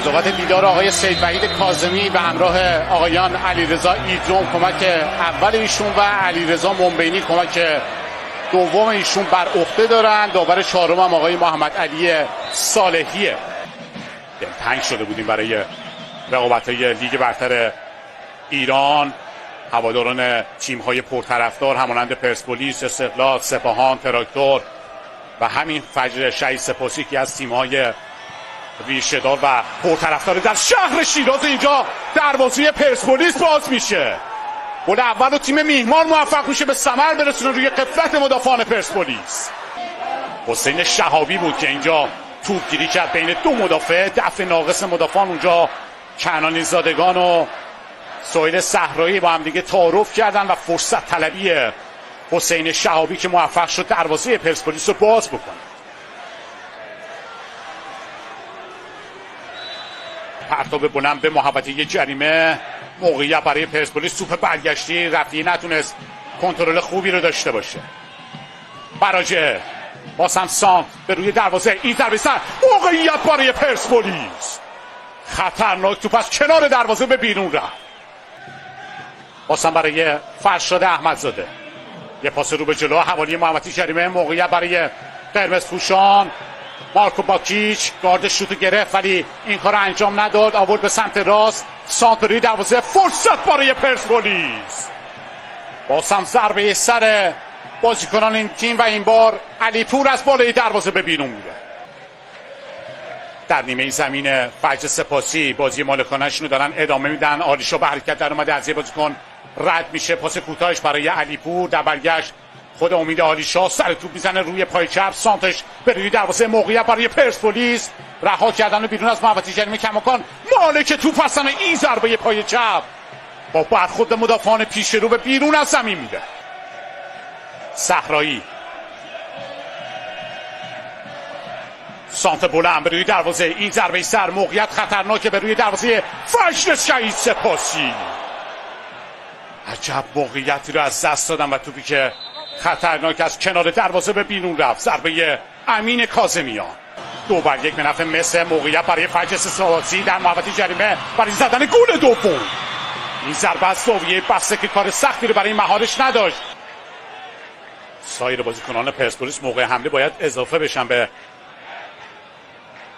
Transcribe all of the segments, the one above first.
قضاوت دیدار آقای سید وحید کاظمی به همراه آقایان علیرضا ایدروم کمک اول ایشون و علیرضا منبینی کمک دوم ایشون بر عهده دارن. داور چهارم هم آقای محمد علی صالحیه. دلتنگ شده بودیم برای رقابت‌های لیگ برتر ایران. هواداران تیم‌های پرطرفدار همانند پرسپولیس، استقلال، سپاهان، تراکتور و همین فجر شهید سپاسی که از تیم‌های ریشه‌دار و پرطرفدار در شهر شیراز. اینجا دروازه پرسپولیس باز میشه. گل اول و تیم میهمان موفق میشه به ثمر برسونه روی قفلت مدافعان پرسپولیس. حسین شهابی بود که اینجا توپگیری کرد بین دو مدافع. دفع ناقص مدافعان اونجا کنانی زادگان و سهیل صحرایی با هم دیگه تعارف کردن و فرصت طلبی حسین شهابی که موفق شد دروازه پرسپولیس رو باز بکنه. پرتاب بلند به محوطه جریمه، موقعیت برای پرسپولیس. توپ برگشتی، رفیعی نتونست کنترل خوبی رو داشته باشه. براجه باسم سانت به روی دروازه، این ضربه سر، موقعیت برای پرسپولیس. خطرناک توپ از کنار دروازه به بیرون رفت. باسم برای فرشاد احمدزاده، یه پاس رو به جلو حوالی محوطه جریمه. موقعیت برای قرمز پوشان. مارکو باکیچ گارد شوتو گرفت ولی این کار انجام نداد. آورد به سمت راست، سانت روی دروازه، فرصت برای پرسپولیس. باسم ضربه سر بازیکنان این تیم و این بار علیپور از بالای دروازه به بیرون میره. در نیمه زمین فجر سپاسی بازی مالکانشون رو دارن ادامه میدن. آلیشا به حرکت در اومده، از یه بازیکن رد میشه. پاس کوتاهش برای علیپور، در برگشت خود امید آلیشا سر توپ میزنه روی پای چپ. سانتش به روی دروازه، موقعیت برای پرسپولیس. رها کردن و بیرون از محوطه جریمه کماکان. مالک توپ هستن. این ضربه پای چپ با برخورد مدافعان پیش رو به بیرون از زمین میده. صحرایی، سانت بلند به روی دروازه، این ضربه سر، موقعیت خطرناکه به روی دروازه فجر شهید سپاسی. عجب موقعیتی رو از دست دادن و توپی که خطرناک از کنار دروازه به بیرون رفت. ضربه امین کاظمیان. 2-1 به نفع مصر. موقعیت برای فجر سپاسی در محوطه جریمه برای زدن گل دوم. این ضربه از زاویه بسته که کار سختی رو برای مهارش نداشت. سایر بازیکنان پرسپولیس موقع حمله باید اضافه بشن به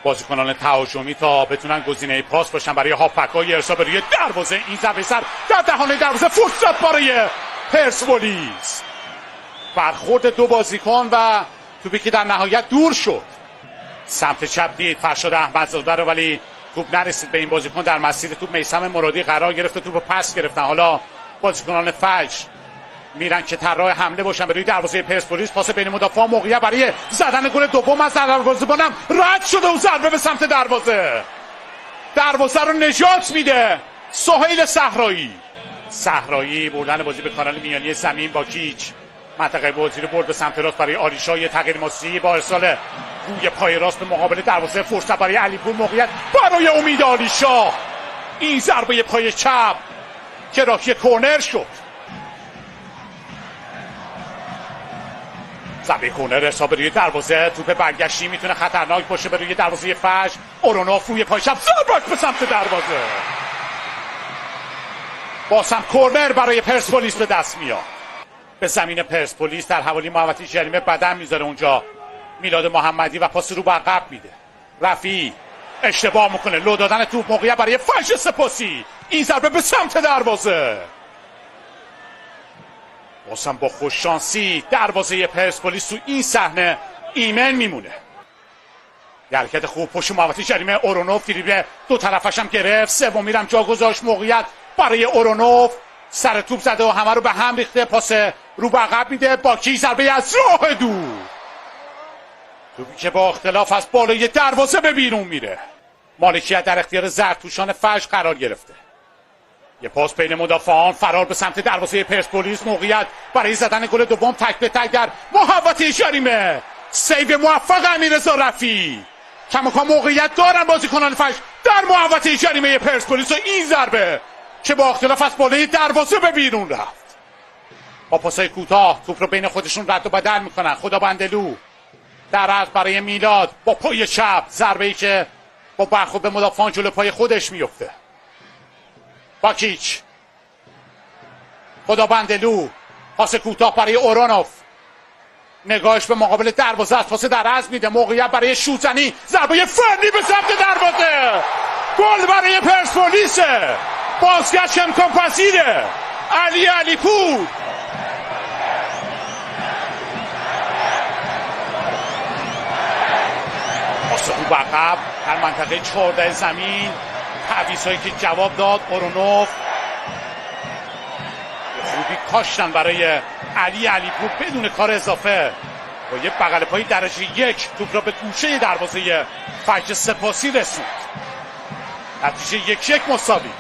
بازیکنان تهاجمی تا بتونن گزینه پاس باشن برای هافبک‌های ارسال به روی دروازه. این ضربه سر در دهان دروازه، فرصت برای پرسپولیس. برخورد دو بازیکن و توپی که در نهایت دور شد. سمت چپ دید فرشاد احمدزاده رو ولی توپ نرسید به این بازیکن. در مسیر توپ میثم مرادی قرار گرفته، توپ پس گرفتن. حالا بازیکنان فجر میرن که طراح حمله باشن به روی دروازه پرسپولیس. پاس بین مدافعا، موقعیت برای زدن گل دوم از دروازه بانم رد شده و ضربه به سمت دروازه. دروازه رو نجات میده سهیل صحرایی. بردن بازی به کانال میانی زمین با کیچ. منطقه بازی رو برد به سمت راست برای آلیشا. یه تغییر ماسی با ارسال روی پای راست به مقابل دروازه. فرصت برای علیپور، موقعیت برای امید آلیشا. این ضربه پای چپ که راکی کورنر شد. ضربه کورنر حساب روی دروازه. توپ برگشتی میتونه خطرناک باشه به روی دروازه فجر. اورونوف روی پای چپ، ضربه به سمت دروازه. بازم کورنر برای پرسپولیس به دست میاد. به زمین پرسپولیس در حوالی محوطه جریمه بدن میذاره اونجا میلاد محمدی و پاس رو به عقب میده. رفیعی اشتباه میکنه، لو دادن توپ. موقعیت برای فجر سپاسی، این ضربه به سمت دروازه. بازم با خوششانسی دروازه پرسپولیس تو این صحنه ایمن میمونه. حرکت خوب پشت محوطه جریمه. اورونوف دریبل دو طرفش هم گرفت، سومی هم جا گذاشت. موقعیت برای اورونوف، سر توپ زده و همه رو به هم ریخته. پاس رو به عقب میده. باکی ضربه از راه دور، توپی که با اختلاف از بالای دروازه به بیرون میره. مالکیت در اختیار زرتوشان فجر قرار گرفته. یه پاس بین مدافعان، فرار به سمت دروازه پرسپولیس. موقعیت برای زدن گل دوم تک به تک در محوطه جریمه. سیو موفق امیررضا رفیعی. کماکان موقعیت دارن بازیکنان فجر در محوطه جریمه پرسپولیس و این ضربه که با اختلاف از بالای دروازه به بیرون رفت. با پاسای کوتاه توپ رو بین خودشون رد و بدل میکنن. خدابندلو در عرض برای میلاد با پای چپ، ضربه‌ای که با برخورد به مدافعان جلو پای خودش میفته. باکیچ، خدابندلو، پاس کوتاه برای اورانوف، نگاهش به مقابل دروازه است، پاس در عرض میده، موقعیت برای شوتنی، ضربه فنی به سمت دروازه، گل برای پرسپولیس. بازگشت امکان پذیره. علیپور پاس خوب عقب در منطقه 14 زمین، تعویض‌هایی که جواب داد. اورانوف خوبی کاشتن برای علیپور بدون کار اضافه، با یه بغل پای درجه 1 توپ را به گوشه دروازه فجر سپاسی رسوند. نتیجه 1-1 مساوی.